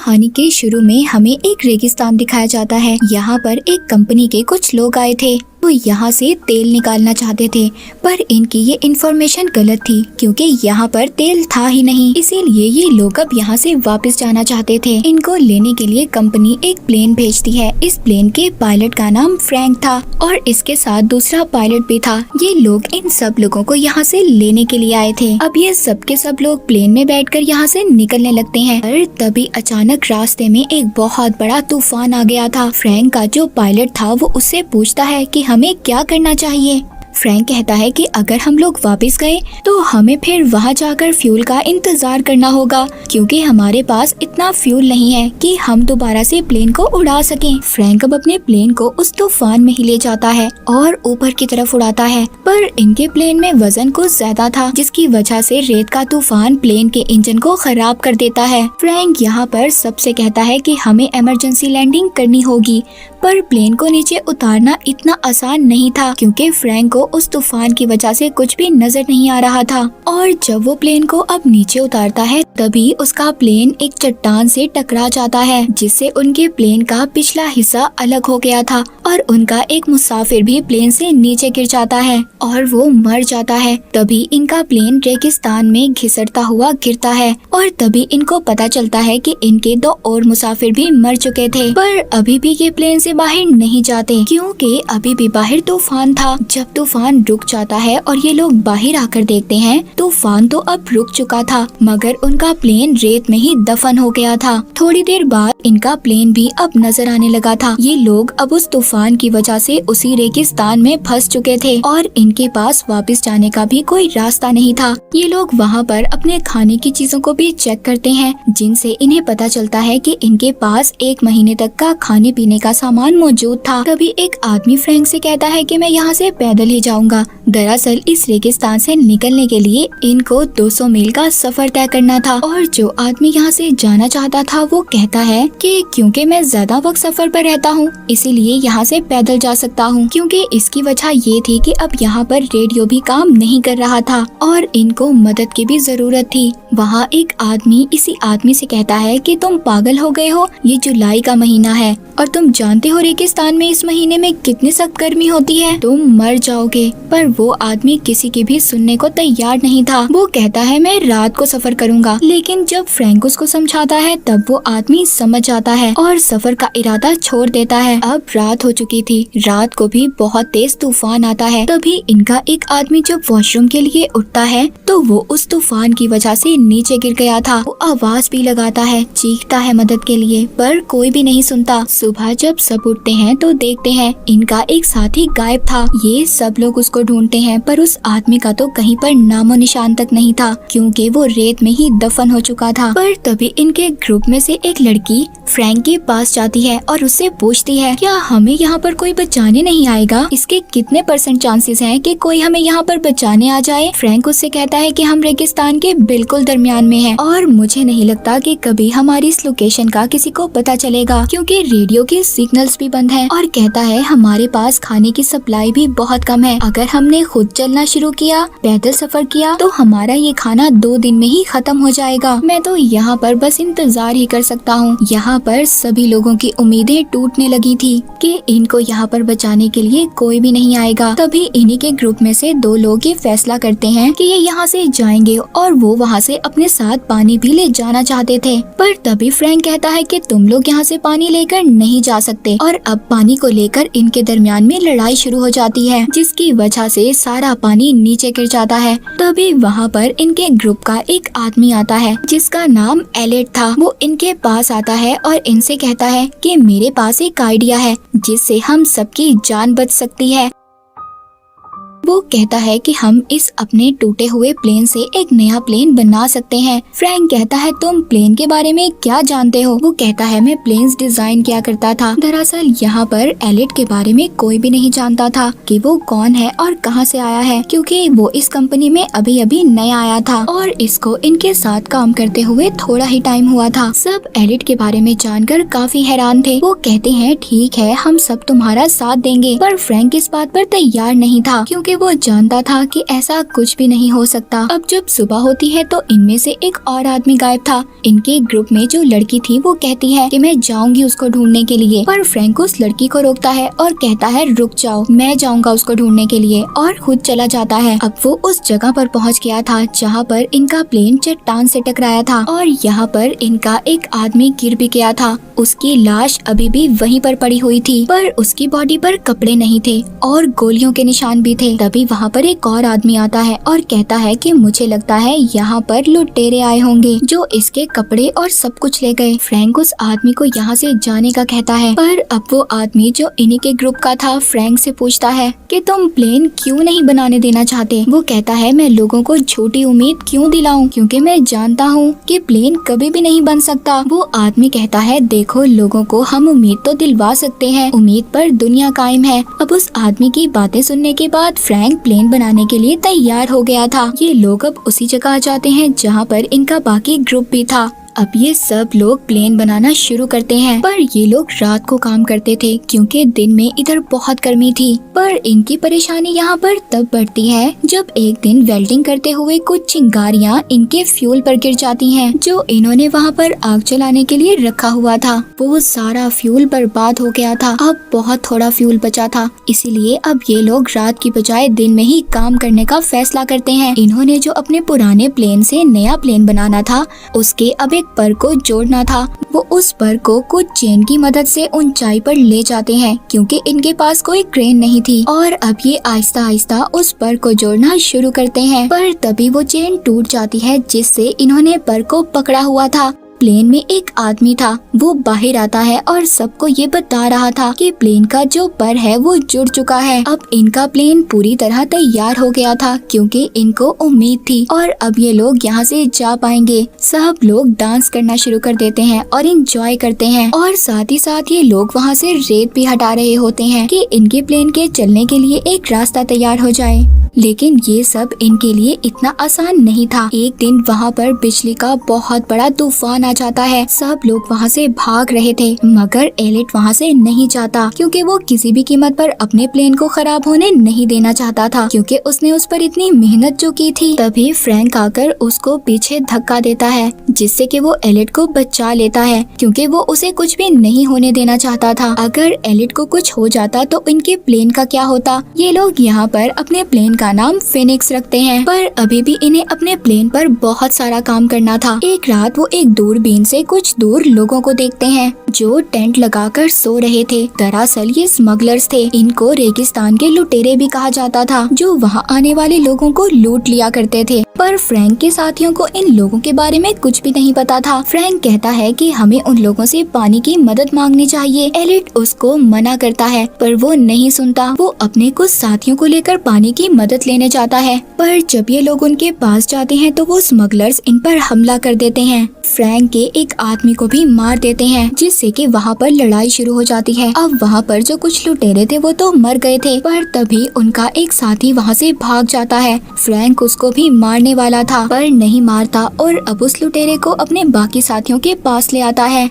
कहानी के शुरू में हमें एक रेगिस्तान दिखाया जाता है। यहाँ पर एक कंपनी के कुछ लोग आए थे। वो यहाँ से तेल निकालना चाहते थे, पर इनकी ये इन्फॉर्मेशन गलत थी क्योंकि यहाँ पर तेल था ही नहीं। इसीलिए ये लोग अब यहाँ से वापस जाना चाहते थे। इनको लेने के लिए कंपनी एक प्लेन भेजती है। इस प्लेन के पायलट का नाम फ्रैंक था और इसके साथ दूसरा पायलट भी था। ये लोग इन सब लोगों को यहाँ से लेने के लिए आए थे। अब ये सब के सब लोग प्लेन में बैठकर यहाँ से निकलने लगते हैं, पर तभी अचानक रास्ते में एक बहुत बड़ा तूफान आ गया था। फ्रैंक का जो पायलट था वो उससे पूछता है कि हमें क्या करना चाहिए। फ्रैंक कहता है कि अगर हम लोग वापस गए तो हमें फिर वहाँ जाकर फ्यूल का इंतजार करना होगा क्योंकि हमारे पास इतना फ्यूल नहीं है कि हम दोबारा से प्लेन को उड़ा सकें। फ्रैंक अब अपने प्लेन को उस तूफान में ही ले जाता है और ऊपर की तरफ उड़ाता है, पर इनके प्लेन में वजन कुछ ज्यादा था जिसकी वजह से रेत का तूफान प्लेन के इंजन को खराब कर देता है। फ्रैंक यहाँ पर सबसे कहता है कि हमें इमरजेंसी लैंडिंग करनी होगी, पर प्लेन को नीचे उतारना इतना आसान नहीं था क्योंकि फ्रैंक को उस तूफान की वजह से कुछ भी नजर नहीं आ रहा था। और जब वो प्लेन को अब नीचे उतारता है तभी उसका प्लेन एक चट्टान से टकरा जाता है जिससे उनके प्लेन का पिछला हिस्सा अलग हो गया था और उनका एक मुसाफिर भी प्लेन से नीचे गिर जाता है और वो मर जाता है। तभी इनका प्लेन रेगिस्तान में घिसटता हुआ गिरता है और तभी इनको पता चलता है कि इनके दो और मुसाफिर भी मर चुके थे, पर अभी भी ये प्लेन से बाहर नहीं जाते क्योंकि अभी भी बाहर तूफान था। जब तूफान रुक जाता है और ये लोग बाहर आकर देखते हैं तूफान तो अब रुक चुका था मगर उनका प्लेन रेत में ही दफन हो गया था। थोड़ी देर बाद इनका प्लेन भी अब नजर आने लगा था। ये लोग अब उस तूफान की वजह से उसी रेगिस्तान में फंस चुके थे और इनके पास वापस जाने का भी कोई रास्ता नहीं था। ये लोग वहाँ पर अपने खाने की चीजों को भी चेक करते हैं जिनसे इन्हें पता चलता है कि इनके पास 1 महीने तक का खाने पीने का सामान मौजूद था। तभी एक आदमी फ्रैंक से कहता है कि मैं यहाँ से पैदल ही जाऊंगा। दरअसल इस रेगिस्तान से निकलने के लिए इनको 200 मील का सफर तय करना था और जो आदमी यहाँ से जाना चाहता था वो कहता है कि क्योंकि मैं ज्यादा वक्त सफर पर रहता हूँ इसीलिए यहाँ से पैदल जा सकता हूँ, क्योंकि इसकी वजह ये थी कि अब यहाँ पर रेडियो भी काम नहीं कर रहा था और इनको मदद की भी जरूरत थी। वहाँ एक आदमी इसी आदमी से कहता है कि तुम पागल हो गए हो, ये जुलाई का महीना है और तुम जानते हो रेगिस्तान में इस महीने में कितनी सख्त गर्मी होती है, तुम मर जाओगे। पर वो आदमी किसी की भी सुनने को तैयार नहीं था। वो कहता है मैं रात को सफर करूंगा, लेकिन जब फ्रैंक उसको समझाता है तब वो आदमी समझ जाता है और सफर का इरादा छोड़ देता है। अब रात हो चुकी थी। रात को भी बहुत तेज तूफान आता है। तभी इनका एक आदमी जब वॉशरूम के लिए उठता है तो वो उस तूफान की वजह से नीचे गिर गया था। वो आवाज भी लगाता है, चीखता है मदद के लिए, पर कोई भी नहीं सुनता। सुबह जब सब उठते हैं तो देखते हैं इनका एक साथी गायब था। ये सब लोग उसको ढूंढते हैं पर उस आदमी का तो कहीं पर नामो निशान तक नहीं था क्योंकि वो रेत में ही दफन हो चुका था। पर तभी इनके ग्रुप में से एक लड़की फ्रैंक के पास जाती है और उससे पूछती है क्या हमें यहाँ पर कोई बचाने नहीं आएगा, इसके कितने % चांसेस हैं कि कोई हमें यहाँ पर बचाने आ जाए। फ्रैंक उससे कहता है कि हम रेगिस्तान के बिल्कुल दरमियान में हैं और मुझे नहीं लगता कि कभी हमारी इस लोकेशन का किसी को पता चलेगा क्योंकि रेडियो के सिग्नल्स भी बंद हैं। और कहता है हमारे पास खाने की सप्लाई भी बहुत कम है, अगर हमने खुद चलना शुरू किया, पैदल सफर किया तो हमारा ये खाना 2 दिन में ही खत्म हो जाएगा। मैं तो यहाँ पर बस इंतजार ही कर सकता हूँ। यहाँ पर सभी लोगों की उम्मीदें टूटने लगी थी कि इनको यहाँ पर बचाने के लिए कोई भी नहीं आएगा। तभी इन्हीं के ग्रुप में से 2 लोग ये फैसला करते हैं कि ये यहाँ से जाएंगे और वो वहाँ से अपने साथ पानी भी ले जाना चाहते थे। पर तभी फ्रैंक कहता है कि तुम लोग यहाँ से पानी लेकर नहीं जा सकते और अब पानी को लेकर इनके दरमियान में लड़ाई शुरू हो जाती है जिसकी वजह से सारा पानी नीचे गिर जाता है। तभी वहाँ पर इनके ग्रुप का एक आदमी आता है जिसका नाम एलेट था। वो इनके पास आता है और इनसे कहता है कि मेरे पास एक आइडिया है जिससे हम सबकी जान बच सकती है। वो कहता है कि हम इस अपने टूटे हुए प्लेन से एक नया प्लेन बना सकते हैं। फ्रैंक कहता है तुम प्लेन के बारे में क्या जानते हो। वो कहता है मैं प्लेन्स डिजाइन किया करता था। दरअसल यहाँ पर एलिट के बारे में कोई भी नहीं जानता था कि वो कौन है और कहाँ से आया है क्योंकि वो इस कंपनी में अभी अभी नया आया था और इसको इनके साथ काम करते हुए थोड़ा ही टाइम हुआ था। सब एलिट के बारे में जानकर काफी हैरान थे। वो कहते हैं ठीक है हम सब तुम्हारा साथ देंगे, पर फ्रैंक इस बात पर तैयार नहीं था क्योंकि क्योंकि वो जानता था कि ऐसा कुछ भी नहीं हो सकता। अब जब सुबह होती है तो इनमें से एक और आदमी गायब था। इनके ग्रुप में जो लड़की थी वो कहती है कि मैं जाऊंगी उसको ढूंढने के लिए, पर फ्रैंक उस लड़की को रोकता है और कहता है रुक जाओ, मैं जाऊंगा उसको ढूंढने के लिए, और खुद चला जाता है। अब वो उस जगह पर पहुंच गया था जहां पर इनका प्लेन चट्टान से टकराया था और यहाँ पर इनका एक आदमी गिर भी गया था। उसकी लाश अभी भी वहीं पर पड़ी हुई थी, पर उसकी बॉडी पर कपड़े नहीं थे और गोलियों के निशान भी थे। तभी वहाँ पर एक और आदमी आता है और कहता है कि मुझे लगता है यहाँ पर लुटेरे आए होंगे जो इसके कपड़े और सब कुछ ले गए। फ्रैंक उस आदमी को यहाँ से जाने का कहता है, पर अब वो आदमी जो इन्हीं के ग्रुप का था फ्रैंक से पूछता है कि तुम प्लेन क्यों नहीं बनाने देना चाहते। वो कहता है मैं लोगों को झूठी उम्मीद क्यों दिलाऊं, क्योंकि मैं जानता हूँ कि प्लेन कभी भी नहीं बन सकता। वो आदमी कहता है देखो लोगों को हम उम्मीद तो दिलवा सकते हैं, उम्मीद पर दुनिया कायम है। अब उस आदमी की बातें सुनने के बाद फ्रैंक प्लेन बनाने के लिए तैयार हो गया था। ये लोग अब उसी जगह आ जाते हैं जहाँ पर इनका बाकी ग्रुप भी था। अब ये सब लोग प्लेन बनाना शुरू करते हैं, पर ये लोग रात को काम करते थे क्योंकि दिन में इधर बहुत गर्मी थी। पर इनकी परेशानी यहाँ पर तब बढ़ती है जब एक दिन वेल्डिंग करते हुए कुछ चिंगारियाँ इनके फ्यूल पर गिर जाती हैं, जो इन्होंने वहाँ पर आग जलाने के लिए रखा हुआ था। वो सारा फ्यूल बर्बाद हो गया था। अब बहुत थोड़ा फ्यूल बचा था, इसीलिए अब ये लोग रात की बजाय दिन में ही काम करने का फैसला करते हैं। इन्होंने जो अपने पुराने प्लेन से नया प्लेन बनाना था उसके अब पर को जोड़ना था। वो उस पर को कुछ चेन की मदद से ऊंचाई पर ले जाते हैं क्योंकि इनके पास कोई क्रेन नहीं थी, और अब ये आहिस्ता आहिस्ता उस पर को जोड़ना शुरू करते हैं। पर तभी वो चेन टूट जाती है जिससे इन्होंने पर को पकड़ा हुआ था। प्लेन में एक आदमी था, वो बाहर आता है और सबको ये बता रहा था कि प्लेन का जो पर है वो जुड़ चुका है। अब इनका प्लेन पूरी तरह तैयार हो गया था क्योंकि इनको उम्मीद थी और अब ये लोग यहाँ से जा पाएंगे। सब लोग डांस करना शुरू कर देते हैं और एंजॉय करते हैं, और साथ ही साथ ये लोग वहाँ से रेत भी हटा रहे होते हैं कि इनके प्लेन के चलने के लिए एक रास्ता तैयार हो जाए। लेकिन ये सब इनके लिए इतना आसान नहीं था। एक दिन वहाँ पर बिजली का बहुत बड़ा तूफान आ जाता है। सब लोग वहाँ से भाग रहे थे, मगर एलिट वहाँ से नहीं जाता क्योंकि वो किसी भी कीमत पर अपने प्लेन को खराब होने नहीं देना चाहता था, क्योंकि उसने उस पर इतनी मेहनत जो की थी। तभी फ्रैंक आकर उसको पीछे धक्का देता है जिससे कि वो एलिट को बचा लेता है, क्योंकि वो उसे कुछ भी नहीं होने देना चाहता था। अगर एलिट को कुछ हो जाता तो इनके प्लेन का क्या होता। ये लोग यहाँ पर अपने प्लेन का नाम फिनिक्स रखते हैं, पर अभी भी इन्हें अपने प्लेन पर बहुत सारा काम करना था। एक रात वो एक दूरबीन से कुछ दूर लोगों को देखते हैं जो टेंट लगाकर सो रहे थे। दरअसल ये स्मगलर्स थे। इनको रेगिस्तान के लुटेरे भी कहा जाता था, जो वहाँ आने वाले लोगों को लूट लिया करते थे। पर फ्रैंक के साथियों को इन लोगों के बारे में कुछ भी नहीं पता था। फ्रैंक कहता है कि हमें उन लोगों से पानी की मदद मांगनी चाहिए। एलिट उसको मना करता है, पर वो नहीं सुनता। वो अपने कुछ साथियों को लेकर पानी की मदद लेने जाता है, पर जब ये लोग उनके पास जाते हैं तो वो स्मगलर्स इन पर हमला कर देते हैं। फ्रैंक के एक आदमी को भी मार देते हैं, जिससे कि वहाँ पर लड़ाई शुरू हो जाती है। अब वहाँ पर जो कुछ लुटेरे थे वो तो मर गए थे, पर तभी उनका एक साथी वहाँ से भाग जाता है। फ्रैंक उसको भी मारने वाला था, पर नहीं मारता और अब उस लुटेरे को अपने बाकी साथियों के पास ले आता है।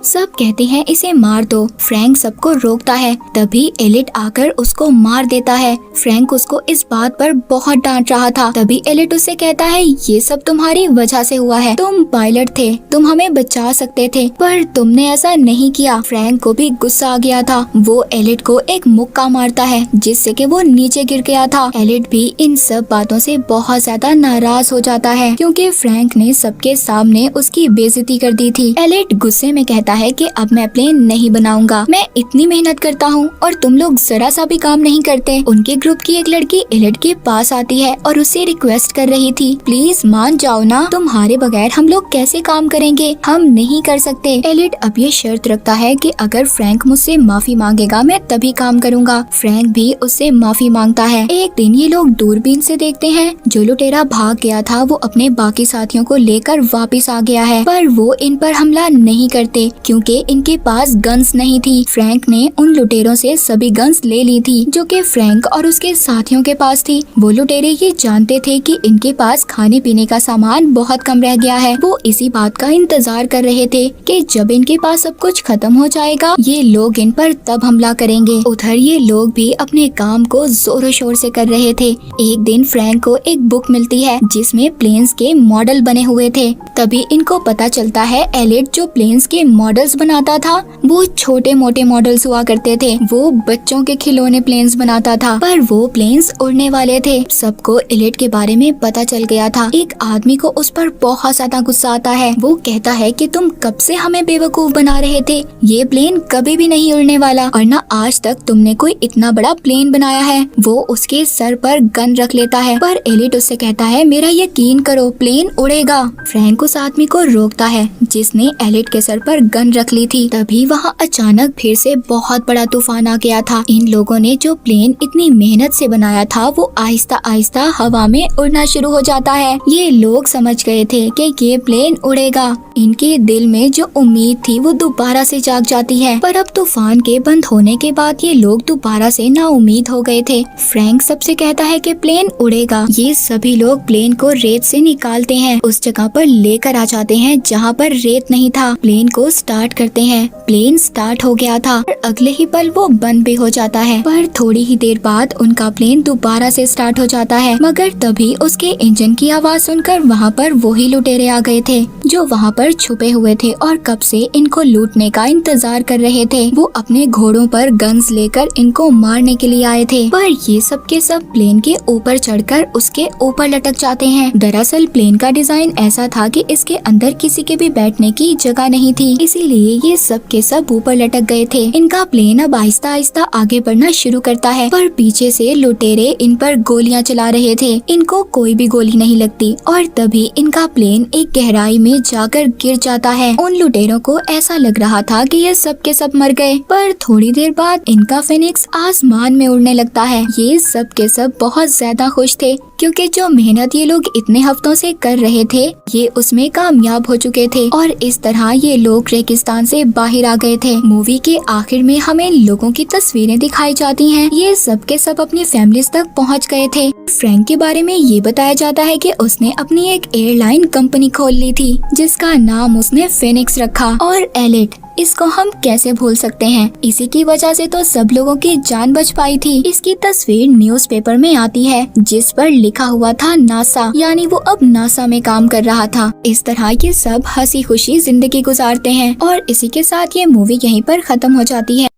सब कहते हैं इसे मार दो। फ्रैंक सबको रोकता है, तभी एलिट आकर उसको मार देता है। फ्रैंक उसको इस बात पर बहुत डांट रहा था। तभी एलिट उससे कहता है ये सब तुम्हारी वजह से हुआ है। तुम पायलट थे, तुम हमें बचा सकते थे, पर तुमने ऐसा नहीं किया। फ्रैंक को भी गुस्सा आ गया था। वो एलिट को एक मुक्का मारता है जिससे कि वो नीचे गिर गया था। एलिट भी इन सब बातों से बहुत ज्यादा नाराज हो जाता है क्योंकि फ्रैंक ने सबके सामने उसकी बेइज्जती कर दी थी। एलिट गुस्से में कहता है कि अब मैं प्लेन नहीं बनाऊंगा। मैं इतनी मेहनत करता हूँ और तुम लोग जरा सा भी काम नहीं करते। उनके ग्रुप की एक लड़की एलिट के पास आती है और उससे रिक्वेस्ट कर रही थी, प्लीज मान जाओ ना, तुम्हारे बगैर हम लोग कैसे काम करेंगे, हम नहीं कर सकते। एलिट अब ये शर्त रखता है कि अगर फ्रैंक मुझसे माफी मांगेगा मैं तभी काम करूंगा। फ्रैंक भी उससे माफी मांगता है। एक दिन ये लोग दूरबीन से देखते हैं जो लुटेरा भाग गया था वो अपने बाकी साथियों को लेकर वापिस आ गया है, पर वो इन पर हमला नहीं करते क्योंकि इनके पास गन्स नहीं थी। फ्रैंक ने उन लुटेरों से सभी गन्स ले ली थी जो कि फ्रैंक और उसके साथियों के पास थी। वो लुटेरे ये जानते थे कि इनके पास खाने पीने का सामान बहुत कम रह गया है। वो इसी बात का इंतजार कर रहे थे कि जब इनके पास सब कुछ खत्म हो जाएगा ये लोग इन पर तब हमला करेंगे। उधर ये लोग भी अपने काम को जोरों शोर से कर रहे थे। एक दिन फ्रैंक को एक बुक मिलती है जिसमें प्लेन्स के मॉडल बने हुए थे। तभी इनको पता चलता है एलिट जो प्लेन्स के मॉडल्स बनाता था वो छोटे मोटे मॉडल्स हुआ करते थे। वो बच्चों के खिलौने प्लेन्स बनाता था पर वो प्लेन्स उड़ने वाले थे। सबको एलिट के बारे में पता चल गया था। एक आदमी को उस पर बहुत ज्यादा गुस्सा आता है। वो कहता है कि तुम कब से हमें बेवकूफ बना रहे थे, ये प्लेन कभी भी नहीं उड़ने वाला और न आज तक तुमने कोई इतना बड़ा प्लेन बनाया है। वो उसके सर पर गन रख लेता है पर एलिट उससे कहता है मेरा यकीन करो प्लेन उड़ेगा। फ्रैंक उस आदमी को रोकता है जिसने एलिट के सर पर गन रख ली थी। तभी वहाँ अचानक फिर से बहुत बड़ा तूफान आ गया था। इन लोगों ने जो प्लेन इतनी मेहनत से बनाया था वो आहिस्ता आहिस्ता हवा में उड़ना शुरू हो जाता है। ये लोग समझ गए थे कि ये प्लेन उड़ेगा। इनके दिल में जो उम्मीद थी वो दोबारा से जाग जाती है। पर अब तूफान के बंद होने के बाद ये लोग दोबारा से नाउम्मीद हो गए थे। फ्रैंक सबसे कहता है कि प्लेन उड़ेगा। ये सभी लोग प्लेन को रेत से निकालते हैं, उस जगह पर लेकर आ जाते हैं जहाँ पर रेत नहीं था। प्लेन को स्टार्ट करते हैं। प्लेन स्टार्ट हो गया था और अगले ही पल वो बंद भी हो जाता है। पर थोड़ी ही देर बाद उनका प्लेन दोबारा से स्टार्ट हो जाता है मगर तभी उसके इंजन की आवाज सुनकर वहाँ पर वही लुटेरे आ गए थे जो वहाँ पर छुपे हुए थे और कब से इनको लूटने का इंतजार कर रहे थे। वो अपने घोड़ों पर गन्स लेकर इनको मारने के लिए आए थे पर ये सब के सब प्लेन के ऊपर चढ़कर उसके ऊपर लटक जाते हैं। दरअसल प्लेन का डिजाइन ऐसा था कि इसके अंदर किसी के भी बैठने की जगह नहीं थी, इसीलिए ये सब के सब ऊपर लटक गए थे। इनका प्लेन अब आहिस्ता आहिस्ता आगे बढ़ना शुरू करता है पर पीछे से लुटेरे इन पर गोलियां चला रहे थे। इनको कोई भी गोली नहीं लगती और तभी इनका प्लेन एक गहराई में जाकर गिर जाता है। उन लुटेरों को ऐसा लग रहा था कि ये सब के सब मर गए पर थोड़ी देर बाद इनका फिनिक्स आसमान में उड़ने लगता है। ये सब के सब बहुत ज्यादा खुश थे क्योंकि जो मेहनत ये लोग इतने हफ्तों से कर रहे थे ये उसमें कामयाब हो चुके थे और इस तरह ये लोग रेगिस्तान से बाहर आ गए थे। मूवी के आखिर में हमें लोगों की तस्वीरें दिखाई जाती हैं। ये सब के सब अपनी फैमिलीज तक पहुंच गए थे। फ्रैंक के बारे में ये बताया जाता है कि उसने अपनी एक एयरलाइन कंपनी खोल ली थी जिसका नाम उसने फिनिक्स रखा। और एलिट, इसको हम कैसे भूल सकते हैं, इसी की वजह से तो सब लोगों की जान बच पाई थी। इसकी तस्वीर न्यूज़पेपर में आती है जिस पर लिखा हुआ था नासा, यानी वो अब नासा में काम कर रहा था। इस तरह ये सब हंसी खुशी जिंदगी गुजारते हैं और इसी के साथ ये मूवी यहीं पर खत्म हो जाती है।